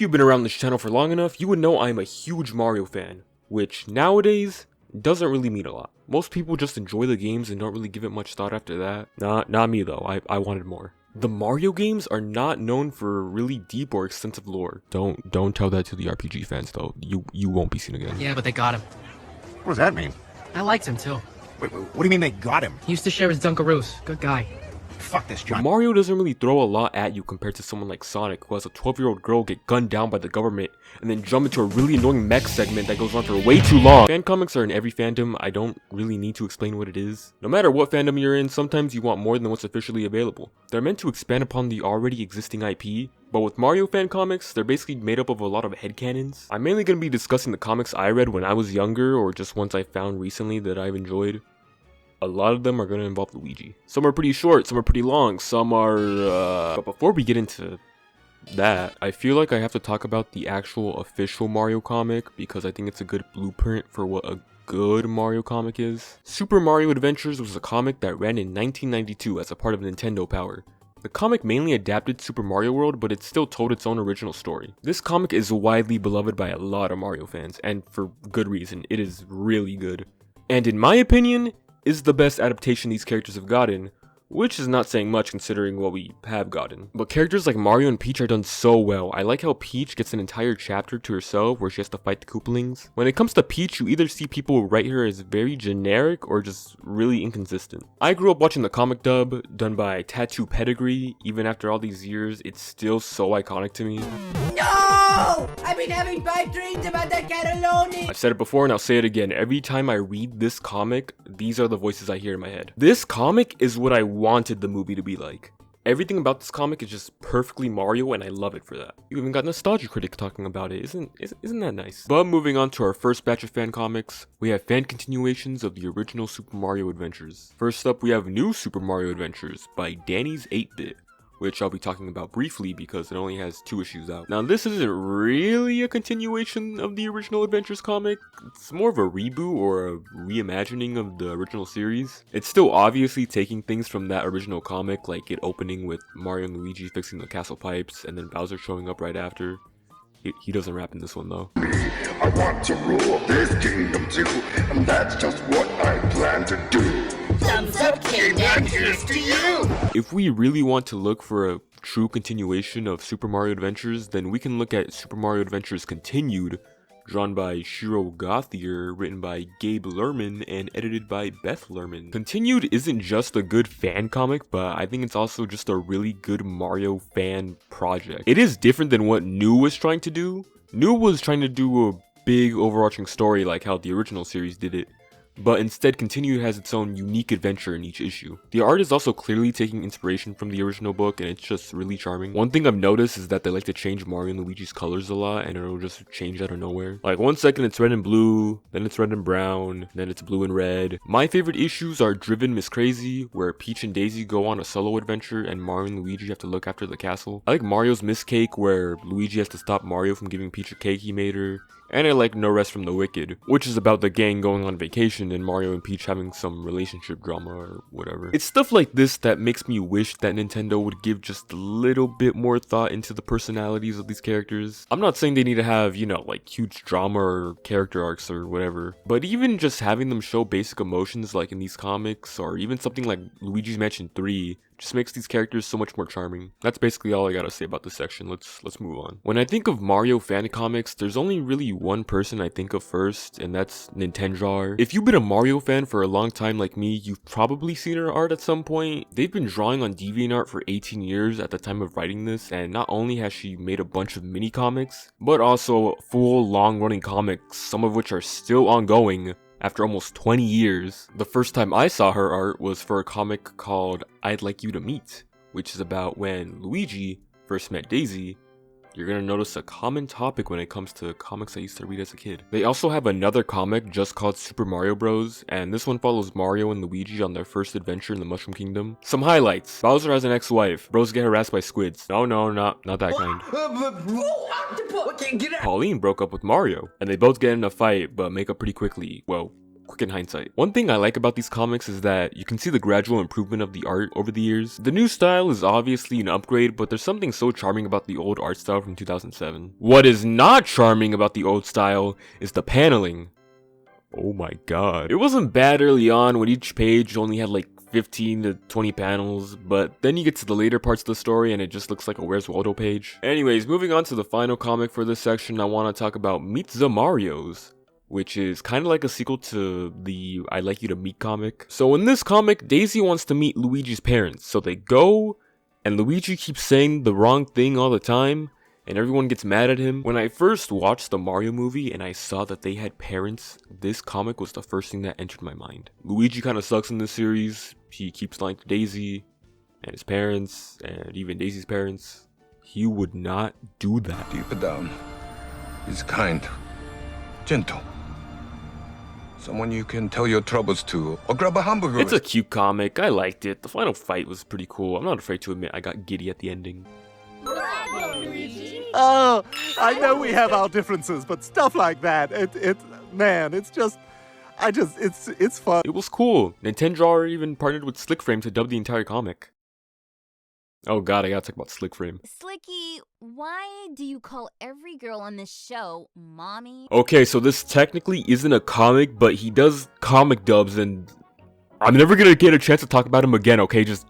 you've been around this channel for long enough, you would know I'm a huge Mario fan, which nowadays doesn't really mean a lot. Most people just enjoy the games and don't really give it much thought after that. Not me though, I wanted more. The Mario games are not known for really deep or extensive lore. Don't tell that to the RPG fans though, you won't be seen again. Yeah, but they got him. What does that mean? I liked him too. Wait, what do you mean they got him? He used to share his Dunkaroos. Good guy. Fuck this, John. Mario doesn't really throw a lot at you compared to someone like Sonic, who has a 12-year-old girl get gunned down by the government and then jump into a really annoying mech segment that goes on for way too long. Fan comics are in every fandom. I don't really need to explain what it is. No matter what fandom you're in, sometimes you want more than what's officially available. They're meant to expand upon the already existing IP, but with Mario fan comics, they're basically made up of a lot of headcanons. I'm mainly going to be discussing the comics I read when I was younger, or just ones I found recently that I've enjoyed. A lot of them are going to involve Luigi. Some are pretty short, some are pretty long, some are, But before we get into that, I feel like I have to talk about the actual official Mario comic, because I think it's a good blueprint for what a good Mario comic is. Super Mario Adventures was a comic that ran in 1992 as a part of Nintendo Power. The comic mainly adapted Super Mario World, but it still told its own original story. This comic is widely beloved by a lot of Mario fans, and for good reason. It is really good. And in my opinion, is the best adaptation these characters have gotten, which is not saying much considering what we have gotten. But characters like Mario and Peach are done so well. I like how Peach gets an entire chapter to herself where she has to fight the Koopalings. When it comes to Peach, you either see people write her as very generic or just really inconsistent. I grew up watching the comic dub done by Tattoo Pedigree. Even after all these years, it's still so iconic to me. No! I've been having bad dreams about that Cataloni! I've said it before and I'll say it again. Every time I read this comic, these are the voices I hear in my head. This comic is what I wanted the movie to be like. Everything about this comic is just perfectly Mario, and I love it for that. You even got Nostalgia Critic talking about it. Isn't that nice? But moving on to our first batch of fan comics, we have fan continuations of the original Super Mario Adventures. First up, we have New Super Mario Adventures by Danny's 8-Bit, which I'll be talking about briefly because it only has 2 issues out. Now, this isn't really a continuation of the original Adventures comic. It's more of a reboot or a reimagining of the original series. It's still obviously taking things from that original comic, like it opening with Mario and Luigi fixing the castle pipes and then Bowser showing up right after. He doesn't rap in this one though. I want to rule this kingdom too, and that's just what I plan to do. Thumbs up, kid, and here's to you! If we really want to look for a true continuation of Super Mario Adventures, then we can look at Super Mario Adventures Continued, drawn by Shiro Gothier, written by Gabe Lerman, and edited by Beth Lerman. Continued isn't just a good fan comic, but I think it's also just a really good Mario fan project. It is different than what New was trying to do. New was trying to do a big overarching story like how the original series did it, but instead Continued has its own unique adventure in each issue. The art is also clearly taking inspiration from the original book, and it's just really charming. One thing I've noticed is that they like to change Mario and Luigi's colors a lot, and it'll just change out of nowhere. Like 1 second it's red and blue, then it's red and brown, then it's blue and red. My favorite issues are Driven Miss Crazy, where Peach and Daisy go on a solo adventure and Mario and Luigi have to look after the castle. I like Mario's Miss Cake, where Luigi has to stop Mario from giving Peach a cake he made her. And I like No Rest from the Wicked, which is about the gang going on vacation and Mario and Peach having some relationship drama or whatever. It's stuff like this that makes me wish that Nintendo would give just a little bit more thought into the personalities of these characters. I'm not saying they need to have, you know, like huge drama or character arcs or whatever, but even just having them show basic emotions like in these comics, or even something like Luigi's Mansion 3, just makes these characters so much more charming. That's basically all I gotta say about this section. Let's move on. When I think of Mario fan comics, there's only really one person I think of first, and that's Nintendrawer. If you've been a Mario fan for a long time like me, you've probably seen her art at some point. They've been drawing on DeviantArt for 18 years at the time of writing this, and not only has she made a bunch of mini comics, but also full long-running comics, some of which are still ongoing after almost 20 years. The first time I saw her art was for a comic called I'd Like You to Meet, which is about when Luigi first met Daisy. You're gonna notice a common topic when it comes to comics I used to read as a kid. They also have another comic just called Super Mario Bros, and this one follows Mario and Luigi on their first adventure in the Mushroom Kingdom. Some highlights: Bowser has an ex-wife, Bros get harassed by squids. No, not that kind. Pauline broke up with Mario, and they both get in a fight, but make up pretty quickly. Well, quick in hindsight. One thing I like about these comics is that you can see the gradual improvement of the art over the years. The new style is obviously an upgrade, but there's something so charming about the old art style from 2007. What is not charming about the old style is the paneling. Oh my god. It wasn't bad early on when each page only had like 15 to 20 panels, but then you get to the later parts of the story and it just looks like a Where's Waldo page. Anyways, moving on to the final comic for this section, I want to talk about Meet the Marios, which is kind of like a sequel to the I Like You to Meet comic. So in this comic, Daisy wants to meet Luigi's parents, so they go, and Luigi keeps saying the wrong thing all the time, and everyone gets mad at him. When I first watched the Mario movie and I saw that they had parents, this comic was the first thing that entered my mind. Luigi kind of sucks in this series. He keeps lying to Daisy and his parents and even Daisy's parents. He would not do that. Deep down, he's kind, gentle. Someone you can tell your troubles to, or grab a hamburger. It's a cute comic. I liked it. The final fight was pretty cool. I'm not afraid to admit I got giddy at the ending. Oh, I know we have our differences, but stuff like that, man, it's fun. It was cool. Nintendrawer even partnered with Slickframe to dub the entire comic. Oh god, I gotta talk about Slickframe. Slicky, why do you call every girl on this show mommy? Okay, so this technically isn't a comic, but he does comic dubs, and I'm never gonna get a chance to talk about him again, okay? Just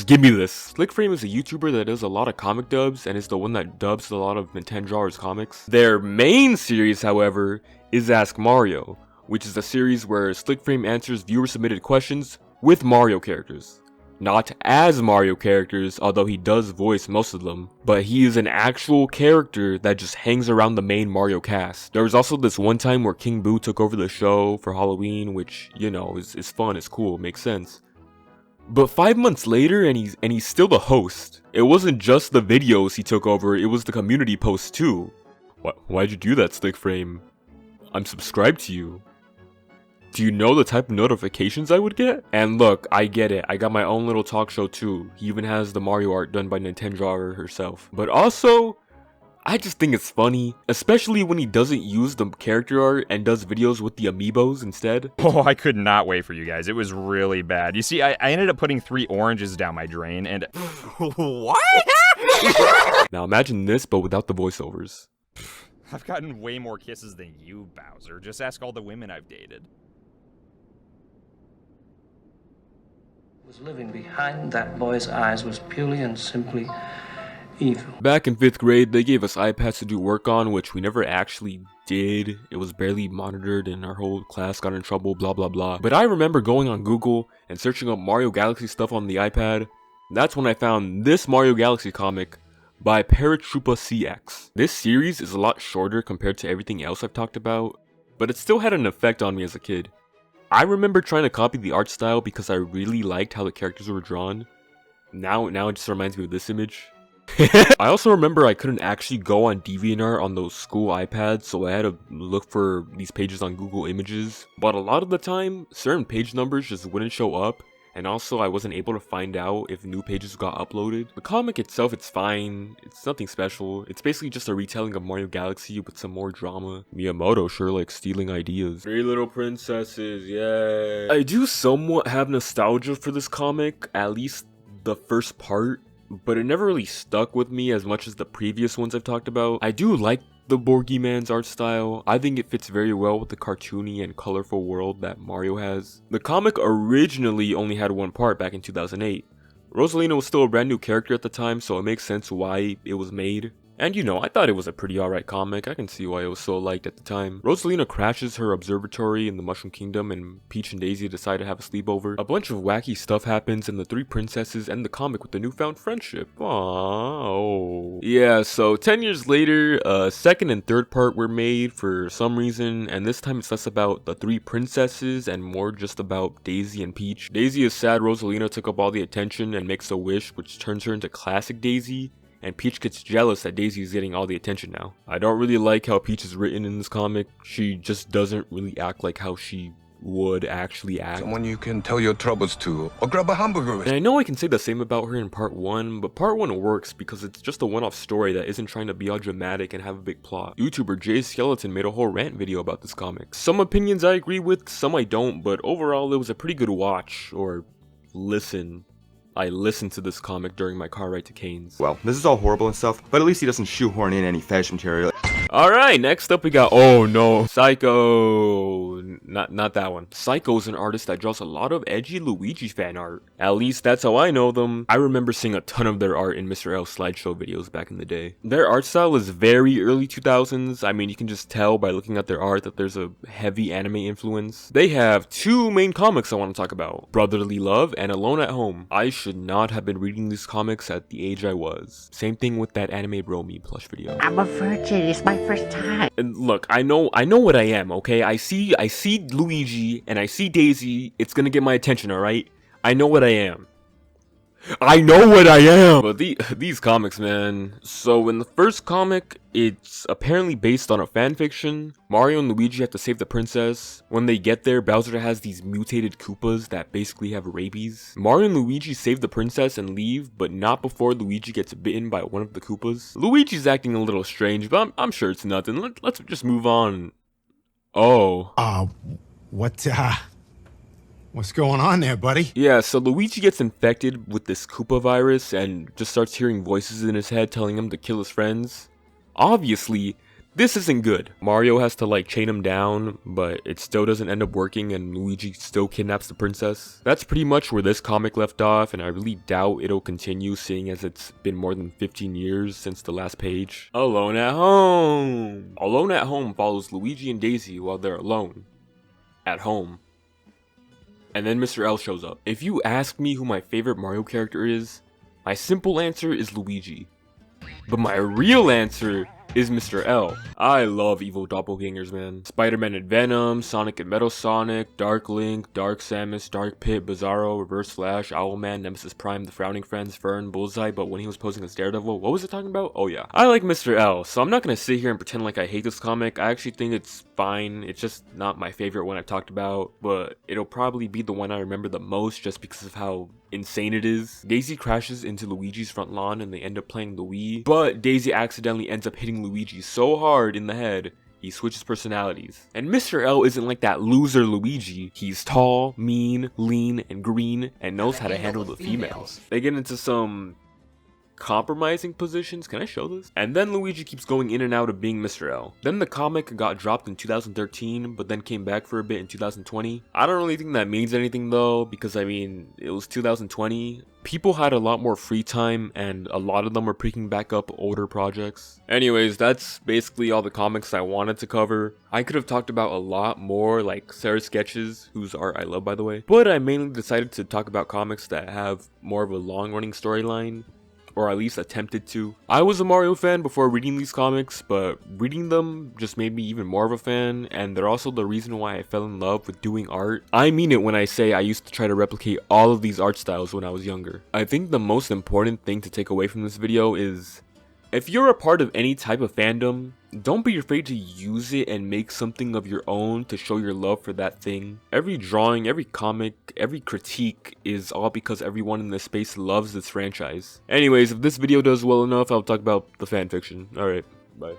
give me this. Slickframe is a YouTuber that does a lot of comic dubs, and is the one that dubs a lot of Nintendrawer's comics. Their main series, however, is Ask Mario, which is a series where Slickframe answers viewer-submitted questions with Mario characters. Not as Mario characters, although he does voice most of them, but he is an actual character that just hangs around the main Mario cast. There was also this one time where King Boo took over the show for Halloween, which, you know, is fun, is cool, makes sense. But 5 months later, and he's still the host. It wasn't just the videos he took over, it was the community posts too. Why'd you do that, Slickframe? I'm subscribed to you. Do you know the type of notifications I would get? And look, I get it, I got my own little talk show too. He even has the Mario art done by Nintendrawer herself. But also, I just think it's funny, especially when he doesn't use the character art and does videos with the amiibos instead. Oh, I could not wait for you guys. It was really bad. You see, I ended up putting 3 oranges down my drain and... What? Now imagine this, but without the voiceovers. I've gotten way more kisses than you, Bowser. Just ask all the women I've dated. Was living behind that boy's eyes was purely and simply evil. Back in 5th grade, they gave us iPads to do work on, which we never actually did. It was barely monitored and our whole class got in trouble, blah blah blah. But I remember going on Google and searching up Mario Galaxy stuff on the iPad. That's when I found this Mario Galaxy comic by Paratroopa CX. This series is a lot shorter compared to everything else I've talked about, but it still had an effect on me as a kid. I remember trying to copy the art style because I really liked how the characters were drawn. Now it just reminds me of this image. I also remember I couldn't actually go on DeviantArt on those school iPads, so I had to look for these pages on Google Images. But a lot of the time, certain page numbers just wouldn't show up, and also I wasn't able to find out if new pages got uploaded. The comic itself, it's fine, it's nothing special. It's basically just a retelling of Mario Galaxy with some more drama. Miyamoto sure likes stealing ideas. 3 Little Princesses, yay. I do somewhat have nostalgia for this comic, at least the first part, but it never really stuck with me as much as the previous ones I've talked about. I do like the Boogeyman's art style. I think it fits very well with the cartoony and colorful world that Mario has. The comic originally only had 1 part back in 2008. Rosalina was still a brand new character at the time, so it makes sense why it was made. And you know, I thought it was a pretty alright comic. I can see why it was so liked at the time. Rosalina crashes her observatory in the Mushroom Kingdom and Peach and Daisy decide to have a sleepover. A bunch of wacky stuff happens and the 3 princesses end the comic with a newfound friendship. Aww. Yeah, so 10 years later, 2nd and 3rd part were made for some reason, and this time it's less about the 3 princesses and more just about Daisy and Peach. Daisy is sad Rosalina took up all the attention and makes a wish which turns her into classic Daisy. And Peach gets jealous that Daisy is getting all the attention now. I don't really like how Peach is written in this comic. She just doesn't really act like how she would actually act. Someone you can tell your troubles to, or grab a hamburger with. And I know I can say the same about her in part 1, but part 1 works because it's just a one-off story that isn't trying to be all dramatic and have a big plot. YouTuber Skeletyn made a whole rant video about this comic. Some opinions I agree with, some I don't, but overall it was a pretty good watch, or listen. I listened to this comic during my car ride to Cane's. Well, this is all horrible and stuff, but at least he doesn't shoehorn in any fetish material. Alright, next up we got, oh no, Psycho. Not that one. Psycho's an artist that draws a lot of edgy Luigi fan art. At least that's how I know them. I remember seeing a ton of their art in Mr. L slideshow videos back in the day. Their art style is very early 2000s. I mean, you can just tell by looking at their art that there's a heavy anime influence. They have two main comics I want to talk about: Brotherly Love and Alone at Home. I should not have been reading these comics at the age I was. Same thing with that Anime Bro Me plush video. I'm a virgin, it's my first time. And look, I know what I am, okay? I see Luigi and I see Daisy, it's gonna get my attention, alright? I know what I am. I know what I am! But these comics, man. So in the first comic, it's apparently based on a fanfiction. Mario and Luigi have to save the princess. When they get there, Bowser has these mutated Koopas that basically have rabies. Mario and Luigi save the princess and leave, but not before Luigi gets bitten by one of the Koopas. Luigi's acting a little strange, but I'm sure it's nothing. Let's just move on. Oh. What's going on there, buddy? Yeah, so Luigi gets infected with this Koopa virus and just starts hearing voices in his head telling him to kill his friends. Obviously, this isn't good. Mario has to like chain him down, but it still doesn't end up working and Luigi still kidnaps the princess. That's pretty much where this comic left off, and I really doubt it'll continue seeing as it's been more than 15 years since the last page. Alone at Home. Alone at Home follows Luigi and Daisy while they're alone. At home. And then Mr. L shows up. If you ask me who my favorite Mario character is, my simple answer is Luigi. But my real answer is Mr. L. I love evil doppelgangers, man. Spider-Man and Venom, Sonic and Metal Sonic, Dark Link, Dark Samus, Dark Pit, Bizarro, Reverse Flash, Owlman, Nemesis Prime, The Frowning Friends, Fern, Bullseye, but when he was posing as Daredevil, what was it talking about? Oh yeah. I like Mr. L, so I'm not gonna sit here and pretend like I hate this comic. I actually think it's fine. It's just not my favorite one I've talked about, but it'll probably be the one I remember the most just because of how insane it is. Daisy crashes into Luigi's front lawn and they end up playing the Wii, but Daisy accidentally ends up hitting Luigi so hard in the head he switches personalities. And Mr. L isn't like that loser Luigi. He's tall, mean, lean, and green, and knows how to handle the females. They get into some compromising positions. Can I show this? And then Luigi keeps going in and out of being Mr. L. Then the comic got dropped in 2013, but then came back for a bit in 2020. I don't really think that means anything though, because I mean, it was 2020. People had a lot more free time and a lot of them were picking back up older projects. Anyways, that's basically all the comics I wanted to cover. I could have talked about a lot more, like Sarah's Sketches, whose art I love by the way, but I mainly decided to talk about comics that have more of a long-running storyline, or at least attempted to. I was a Mario fan before reading these comics, but reading them just made me even more of a fan, and they're also the reason why I fell in love with doing art. I mean it when I say I used to try to replicate all of these art styles when I was younger. I think the most important thing to take away from this video is, if you're a part of any type of fandom, don't be afraid to use it and make something of your own to show your love for that thing. Every drawing, every comic, every critique is all because everyone in this space loves this franchise. Anyways, if this video does well enough, I'll talk about the fanfiction. Alright, bye.